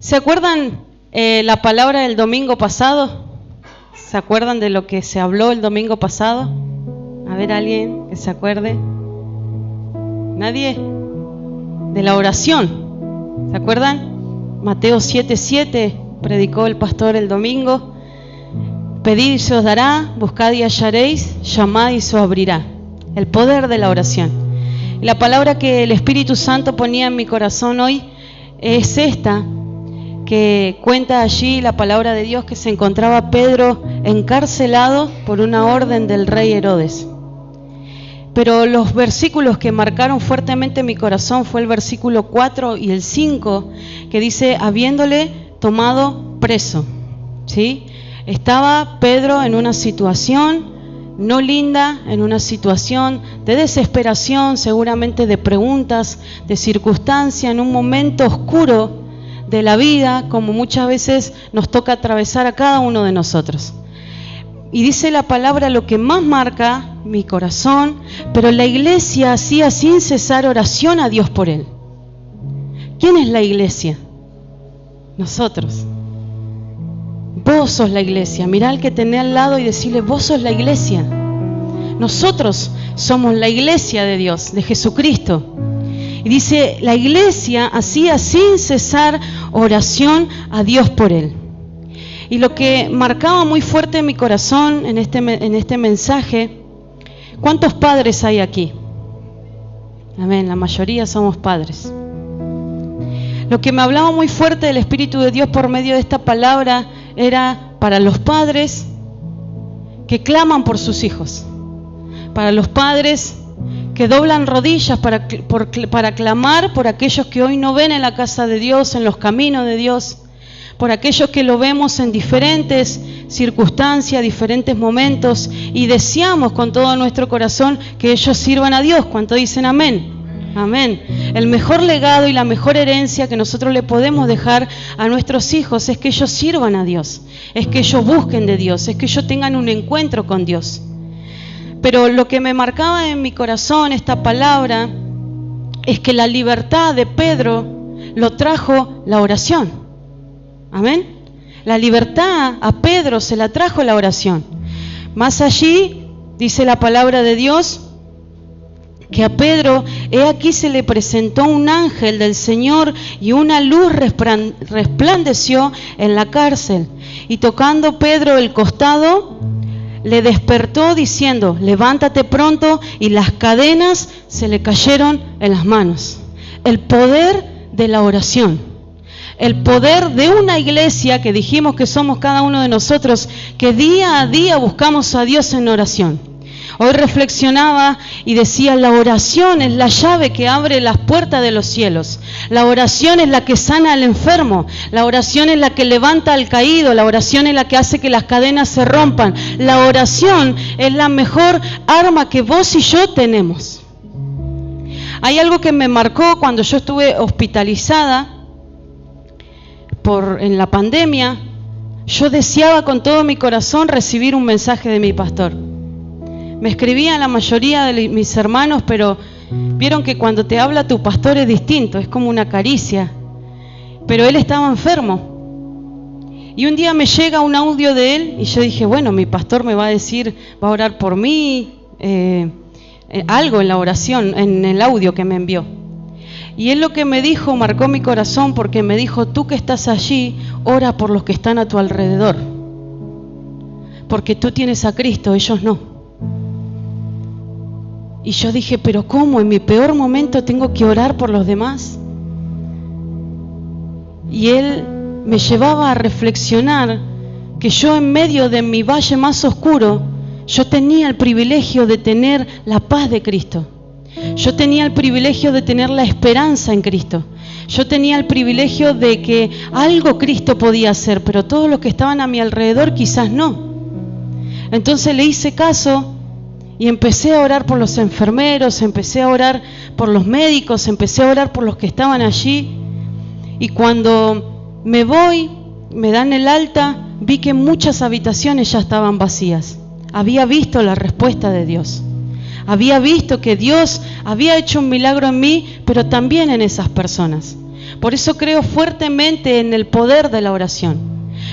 ¿Se acuerdan la palabra del domingo pasado? ¿Se acuerdan de lo que se habló el domingo pasado? A ver, alguien que se acuerde. ¿Nadie? De la oración. ¿Se acuerdan? Mateo 7:7 predicó el pastor el domingo. Pedid y se os dará, buscad y hallaréis, llamad y se os abrirá. El poder de la oración. Y la palabra que el Espíritu Santo ponía en mi corazón hoy es esta, que cuenta allí la palabra de Dios, que se encontraba Pedro encarcelado por una orden del rey Herodes. Pero los versículos que marcaron fuertemente mi corazón fue el versículo 4 y el 5, que dice, habiéndole tomado preso. ¿Sí? Estaba Pedro en una situación no linda, en una situación de desesperación, seguramente de preguntas, de circunstancia, en un momento oscuro de la vida, como muchas veces nos toca atravesar a cada uno de nosotros. Y dice la palabra lo que más marca mi corazón, pero la iglesia hacía sin cesar oración a Dios por él. ¿Quién es la iglesia? Nosotros. Vos sos la iglesia. Mirá al que tenés al lado y decirle, vos sos la iglesia. Nosotros somos la iglesia de Dios, de Jesucristo. Y dice, la iglesia hacía sin cesar oración a Dios por él. Y lo que marcaba muy fuerte en mi corazón en este mensaje, ¿cuántos padres hay aquí? Amén, la mayoría somos padres. Lo que me hablaba muy fuerte del Espíritu de Dios por medio de esta palabra era para los padres que claman por sus hijos, para los padres que doblan rodillas para clamar por aquellos que hoy no ven en la casa de Dios, en los caminos de Dios, por aquellos que lo vemos en diferentes circunstancias, diferentes momentos, y deseamos con todo nuestro corazón que ellos sirvan a Dios. ¿Cuánto dicen amén? Amén. El mejor legado y la mejor herencia que nosotros le podemos dejar a nuestros hijos es que ellos sirvan a Dios, es que ellos busquen de Dios, es que ellos tengan un encuentro con Dios. Pero lo que me marcaba en mi corazón esta palabra es que la libertad de Pedro lo trajo la oración. Amén. La libertad a Pedro se la trajo la oración. Más allí dice la palabra de Dios que a Pedro, he aquí se le presentó un ángel del Señor y una luz resplandeció en la cárcel. Y tocando Pedro el costado, le despertó diciendo, levántate pronto, y las cadenas se le cayeron en las manos. El poder de la oración. El poder de una iglesia que dijimos que somos cada uno de nosotros, que día a día buscamos a Dios en oración. Hoy reflexionaba y decía, la oración es la llave que abre las puertas de los cielos. La oración es la que sana al enfermo. La oración es la que levanta al caído. La oración es la que hace que las cadenas se rompan. La oración es la mejor arma que vos y yo tenemos. Hay algo que me marcó cuando yo estuve hospitalizada en la pandemia. Yo deseaba con todo mi corazón recibir un mensaje de mi pastor. Me escribían la mayoría de mis hermanos, pero vieron que cuando te habla tu pastor es distinto, es como una caricia. Pero él estaba enfermo. Y un día me llega un audio de él y yo dije, bueno, mi pastor me va a decir, va a orar por mí, algo en la oración, en el audio que me envió. Y él lo que me dijo marcó mi corazón, porque me dijo, tú que estás allí, ora por los que están a tu alrededor. Porque tú tienes a Cristo, ellos no. Y yo dije, pero ¿cómo? En mi peor momento tengo que orar por los demás. Y él me llevaba a reflexionar que yo en medio de mi valle más oscuro, yo tenía el privilegio de tener la paz de Cristo. Yo tenía el privilegio de tener la esperanza en Cristo. Yo tenía el privilegio de que algo Cristo podía hacer, pero todos los que estaban a mi alrededor quizás no. Entonces le hice caso y empecé a orar por los enfermeros, empecé a orar por los médicos, empecé a orar por los que estaban allí. Y cuando me voy, me dan el alta, vi que muchas habitaciones ya estaban vacías. Había visto la respuesta de Dios. Había visto que Dios había hecho un milagro en mí, pero también en esas personas. Por eso creo fuertemente en el poder de la oración.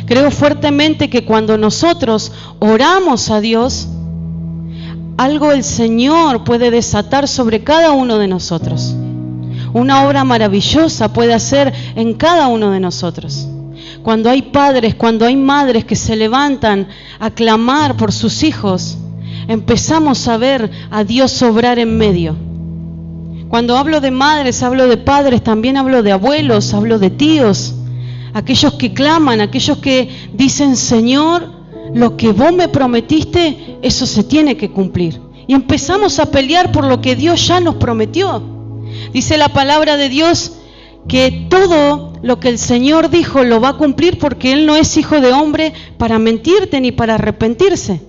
Creo fuertemente que cuando nosotros oramos a Dios, algo el Señor puede desatar sobre cada uno de nosotros. Una obra maravillosa puede hacer en cada uno de nosotros. Cuando hay padres, cuando hay madres que se levantan a clamar por sus hijos, empezamos a ver a Dios obrar en medio. Cuando hablo de madres, hablo de padres, también hablo de abuelos, hablo de tíos, aquellos que claman, aquellos que dicen: Señor, lo que vos me prometiste, eso se tiene que cumplir. Y empezamos a pelear por lo que Dios ya nos prometió. Dice la palabra de Dios que todo lo que el Señor dijo lo va a cumplir, porque Él no es hijo de hombre para mentirte ni para arrepentirse.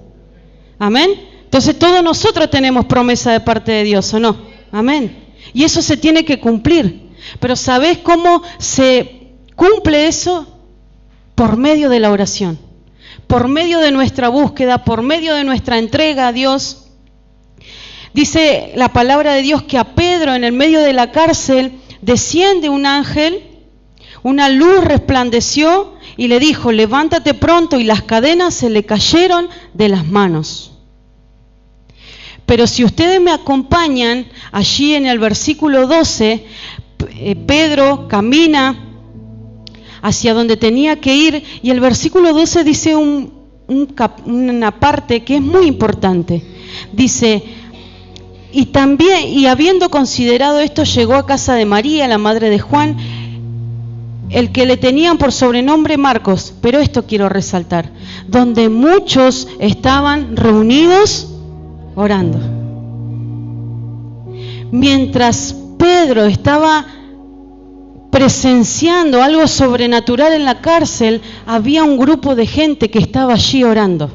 Amén. Entonces todos nosotros tenemos promesa de parte de Dios, ¿o no? Amén. Y eso se tiene que cumplir. Pero ¿sabés cómo se cumple eso? Por medio de la oración, por medio de nuestra búsqueda, por medio de nuestra entrega a Dios. Dice la palabra de Dios que a Pedro, en el medio de la cárcel, desciende un ángel, una luz resplandeció y le dijo: levántate pronto, y las cadenas se le cayeron de las manos. Pero si ustedes me acompañan, allí en el versículo 12, Pedro camina hacia donde tenía que ir, y el versículo 12 dice una parte que es muy importante. Dice: y habiendo considerado esto, llegó a casa de María, la madre de Juan, el que le tenían por sobrenombre Marcos. Pero esto quiero resaltar: donde muchos estaban reunidos orando. Mientras Pedro estaba presenciando algo sobrenatural en la cárcel, había un grupo de gente que estaba allí orando.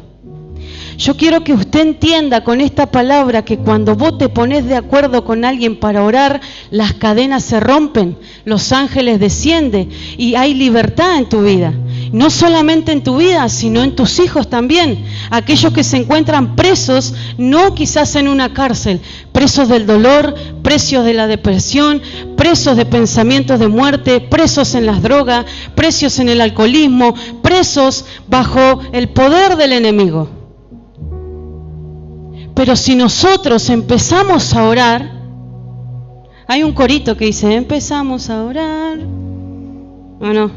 Yo quiero que usted entienda con esta palabra que cuando vos te pones de acuerdo con alguien para orar, las cadenas se rompen, los ángeles descienden y hay libertad en tu vida. No solamente en tu vida, sino en tus hijos también. Aquellos que se encuentran presos, no quizás en una cárcel, presos del dolor, presos de la depresión, presos de pensamientos de muerte, presos en las drogas, presos en el alcoholismo, presos bajo el poder del enemigo. Pero si nosotros empezamos a orar, hay un corito que dice: empezamos a orar. ¿O no?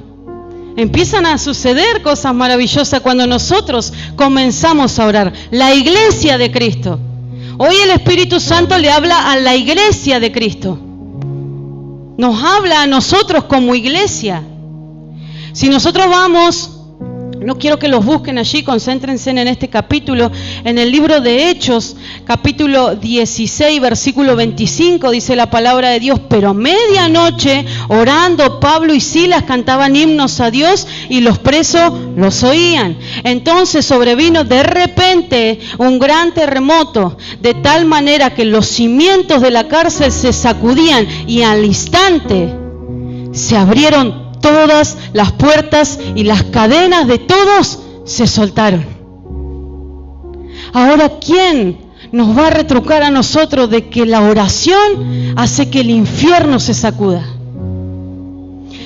Empiezan a suceder cosas maravillosas cuando nosotros comenzamos a orar. La iglesia de Cristo. Hoy el Espíritu Santo le habla a la iglesia de Cristo. Nos habla a nosotros como iglesia. Si nosotros vamos, no quiero que los busquen allí, concéntrense en este capítulo, en el libro de Hechos, capítulo 16, versículo 25, dice la palabra de Dios: pero a medianoche, orando, Pablo y Silas cantaban himnos a Dios y los presos los oían. Entonces sobrevino de repente un gran terremoto, de tal manera que los cimientos de la cárcel se sacudían y al instante se abrieron todas las puertas y las cadenas de todos se soltaron. Ahora, ¿quién nos va a retrucar a nosotros de que la oración hace que el infierno se sacuda?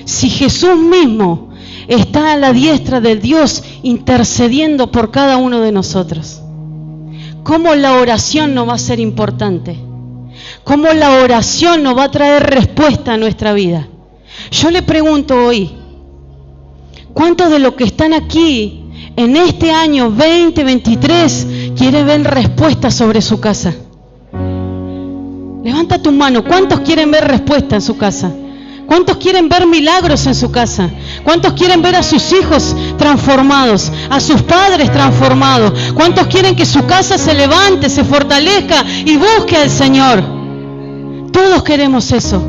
Si Jesús mismo está a la diestra de Dios intercediendo por cada uno de nosotros, ¿cómo la oración no va a ser importante? ¿Cómo la oración no va a traer respuesta a nuestra vida? Yo le pregunto hoy: ¿cuántos de los que están aquí en este año 2023 quieren ver respuesta sobre su casa? Levanta tu mano. ¿Cuántos quieren ver respuesta en su casa? ¿Cuántos quieren ver milagros en su casa? ¿Cuántos quieren ver a sus hijos transformados, a sus padres transformados? ¿Cuántos quieren que su casa se levante, se fortalezca y busque al Señor? Todos queremos eso.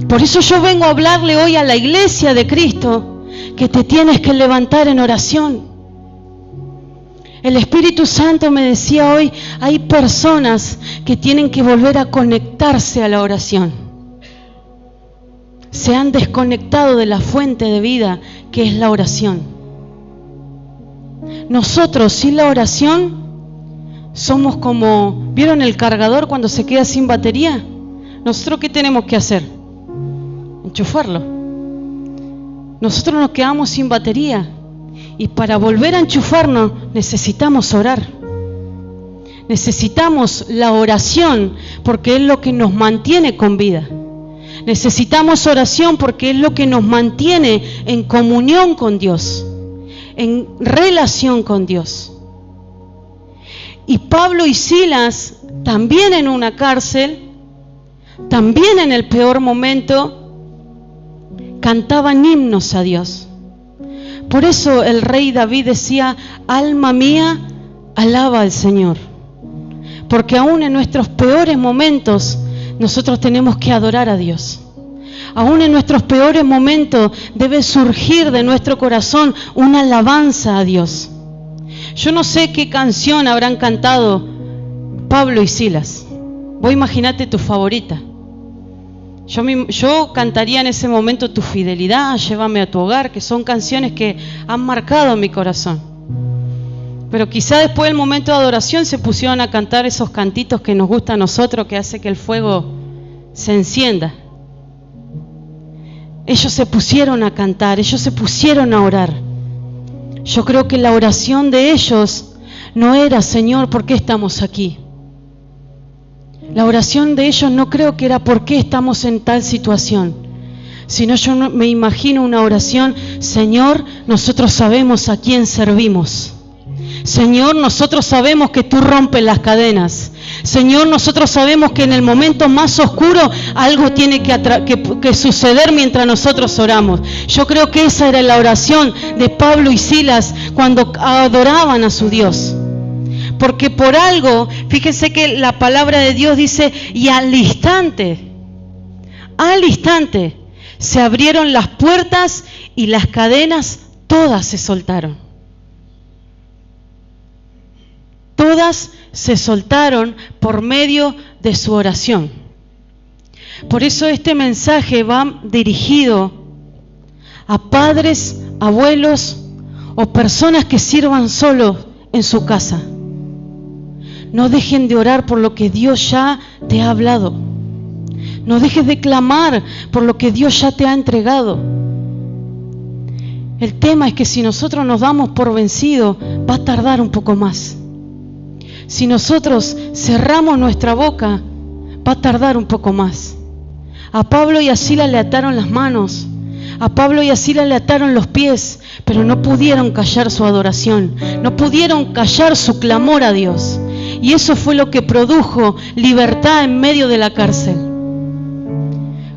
Por eso yo vengo a hablarle hoy a la iglesia de Cristo que te tienes que levantar en oración. El Espíritu Santo me decía hoy: hay personas que tienen que volver a conectarse a la oración. Se han desconectado de la fuente de vida que es la oración. Nosotros sin la oración somos como, ¿vieron el cargador cuando se queda sin batería? ¿nosotros qué tenemos que hacer? Enchufarlo. Nosotros nos quedamos sin batería y para volver a enchufarnos necesitamos orar. Necesitamos la oración porque es lo que nos mantiene con vida. Necesitamos oración porque es lo que nos mantiene en comunión con Dios, en relación con Dios. Y Pablo y Silas, también en una cárcel, también en el peor momento, cantaban himnos a Dios. Por eso el rey David decía: alma mía, alaba al Señor. Porque aún en nuestros peores momentos nosotros tenemos que adorar a Dios. Aún en nuestros peores momentos debe surgir de nuestro corazón una alabanza a Dios. Yo no sé qué canción habrán cantado Pablo y Silas. Vos imaginate tu favorita. Yo cantaría en ese momento Tu fidelidad, Llévame a tu hogar, que son canciones que han marcado mi corazón. Pero quizá después del momento de adoración se pusieron a cantar esos cantitos que nos gustan a nosotros, que hace que el fuego se encienda. Ellos se pusieron a cantar, ellos se pusieron a orar. Yo creo que la oración de ellos no era: Señor, ¿por qué estamos aquí? La oración de ellos no creo que era: ¿por qué estamos en tal situación? Sino yo me imagino una oración: Señor, nosotros sabemos a quién servimos. Señor, nosotros sabemos que tú rompes las cadenas. Señor, nosotros sabemos que en el momento más oscuro algo tiene que suceder mientras nosotros oramos. Yo creo que esa era la oración de Pablo y Silas cuando adoraban a su Dios. Porque por algo, fíjense que la palabra de Dios dice: y al instante, se abrieron las puertas y las cadenas todas se soltaron. Todas se soltaron por medio de su oración. Por eso este mensaje va dirigido a padres, abuelos o personas que sirvan solos en su casa. No dejen de orar por lo que Dios ya te ha hablado. No dejes de clamar por lo que Dios ya te ha entregado. El tema es que si nosotros nos damos por vencidos, va a tardar un poco más. Si nosotros cerramos nuestra boca, va a tardar un poco más. A Pablo y a Silas le ataron las manos. A Pablo y a Silas le ataron los pies, pero no pudieron callar su adoración. No pudieron callar su clamor a Dios. Y eso fue lo que produjo libertad en medio de la cárcel.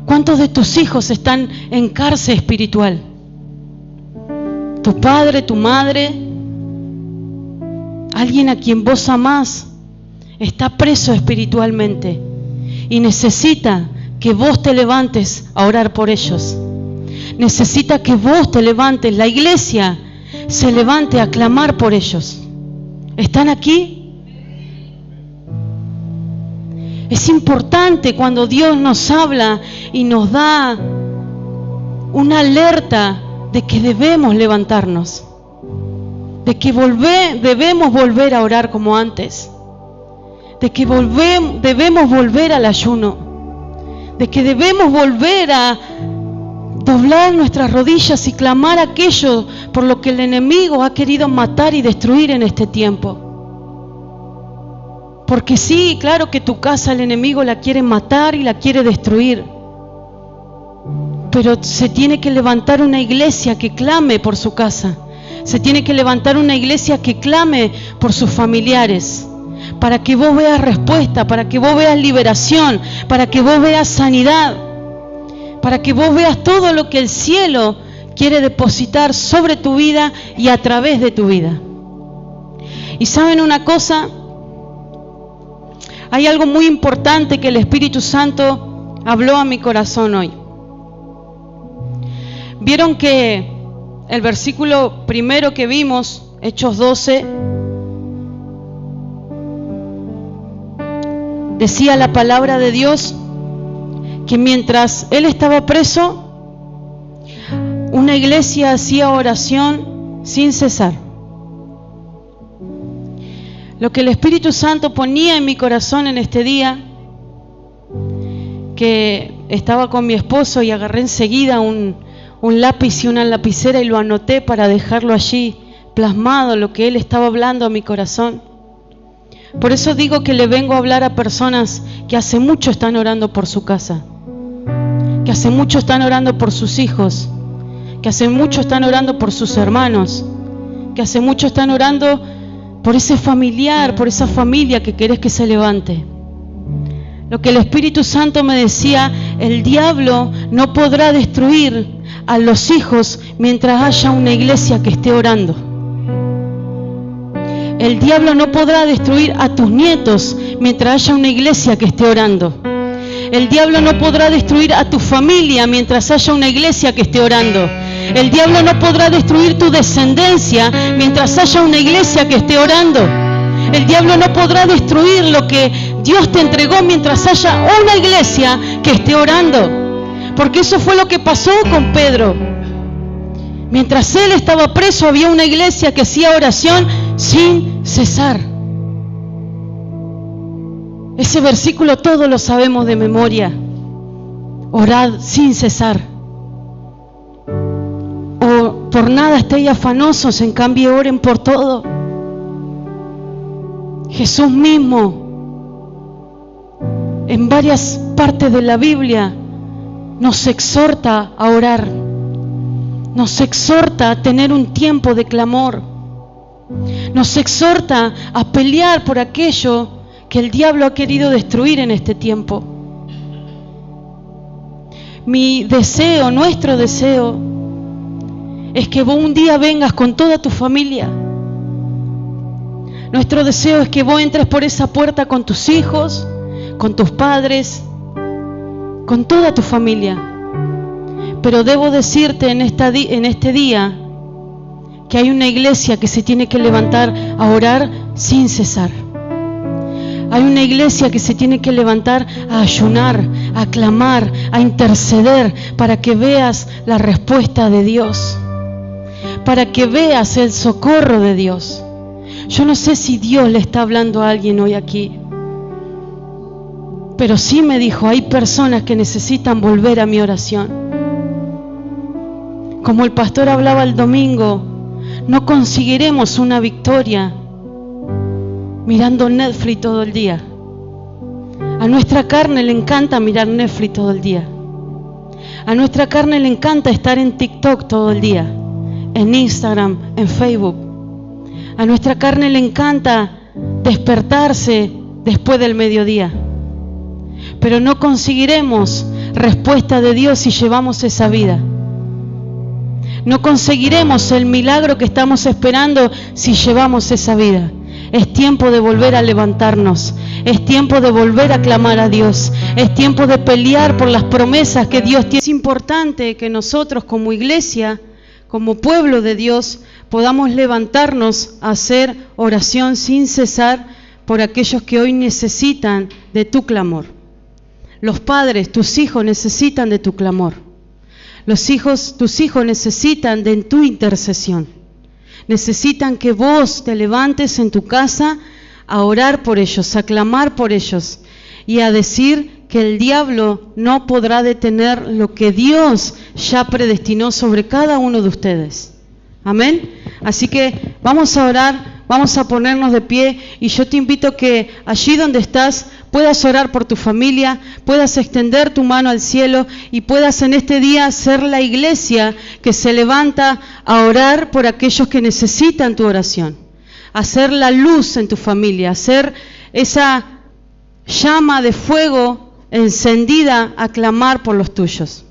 ¿Cuántos de tus hijos están en cárcel espiritual? ¿Tu padre, tu madre? Alguien a quien vos amás está preso espiritualmente y necesita que vos te levantes a orar por ellos. Necesita que vos te levantes, la iglesia se levante a clamar por ellos. ¿Están aquí? Es importante cuando Dios nos habla y nos da una alerta de que debemos levantarnos, de que debemos volver a orar como antes, de que debemos volver al ayuno, de que debemos volver a doblar nuestras rodillas y clamar aquello por lo que el enemigo ha querido matar y destruir en este tiempo. Porque sí, claro que tu casa el enemigo la quiere matar y la quiere destruir, pero se tiene que levantar una iglesia que clame por su casa. Se tiene que levantar una iglesia que clame por sus familiares, para que vos veas respuesta, para que vos veas liberación, para que vos veas sanidad, para que vos veas todo lo que el cielo quiere depositar sobre tu vida y a través de tu vida. Y ¿saben una cosa? Hay algo muy importante que el Espíritu Santo habló a mi corazón hoy. Vieron que el versículo primero que vimos, Hechos 12, decía la palabra de Dios que mientras él estaba preso, una iglesia hacía oración sin cesar. Lo que el Espíritu Santo ponía en mi corazón en este día que estaba con mi esposo y agarré enseguida un lápiz y una lapicera y lo anoté para dejarlo allí plasmado, lo que él estaba hablando a mi corazón. Por eso digo que le vengo a hablar a personas que hace mucho están orando por su casa, que hace mucho están orando por sus hijos, que hace mucho están orando por sus hermanos, que hace mucho están orando por ese familiar, por esa familia que querés que se levante. Lo que el Espíritu Santo me decía, el diablo no podrá destruir a los hijos mientras haya una iglesia que esté orando. El diablo no podrá destruir a tus nietos mientras haya una iglesia que esté orando. El diablo no podrá destruir a tu familia mientras haya una iglesia que esté orando. El diablo no podrá destruir tu descendencia mientras haya una iglesia que esté orando. El diablo no podrá destruir lo que Dios te entregó mientras haya una iglesia que esté orando. Porque eso fue lo que pasó con Pedro. Mientras él estaba preso, había una iglesia que hacía oración sin cesar. Ese versículo todos lo sabemos de memoria. Orad sin cesar. O por nada estéis afanosos, en cambio oren por todo. Jesús mismo, en varias partes de la Biblia, nos exhorta a orar. Nos exhorta a tener un tiempo de clamor. Nos exhorta a pelear por aquello que el diablo ha querido destruir en este tiempo. Mi deseo, nuestro deseo, es que vos un día vengas con toda tu familia. Nuestro deseo es que vos entres por esa puerta con tus hijos, con tus padres, con toda tu familia. Pero debo decirte en este día que hay una iglesia que se tiene que levantar a orar sin cesar. Hay una iglesia que se tiene que levantar a ayunar, a clamar, a interceder para que veas la respuesta de Dios, para que veas el socorro de Dios. Yo no sé si Dios le está hablando a alguien hoy aquí, pero sí me dijo, hay personas que necesitan volver a mi oración. Como el pastor hablaba el domingo, no conseguiremos una victoria mirando Netflix todo el día. A nuestra carne le encanta mirar Netflix todo el día. A nuestra carne le encanta estar en TikTok todo el día, en Instagram, en Facebook. A nuestra carne le encanta despertarse después del mediodía. Pero no conseguiremos respuesta de Dios si llevamos esa vida. No conseguiremos el milagro que estamos esperando si llevamos esa vida. Es tiempo de volver a levantarnos. Es tiempo de volver a clamar a Dios. Es tiempo de pelear por las promesas que Dios tiene. Es importante que nosotros como iglesia, como pueblo de Dios, podamos levantarnos a hacer oración sin cesar por aquellos que hoy necesitan de tu clamor. Los padres, tus hijos necesitan de tu clamor. Tus hijos necesitan de tu intercesión. Necesitan que vos te levantes en tu casa a orar por ellos, a clamar por ellos y a decir que el diablo no podrá detener lo que Dios ya predestinó sobre cada uno de ustedes. Amén. Así que vamos a orar, vamos a ponernos de pie y yo te invito a que allí donde estás puedas orar por tu familia, puedas extender tu mano al cielo y puedas en este día ser la iglesia que se levanta a orar por aquellos que necesitan tu oración. Hacer la luz en tu familia, hacer esa llama de fuego encendida a clamar por los tuyos.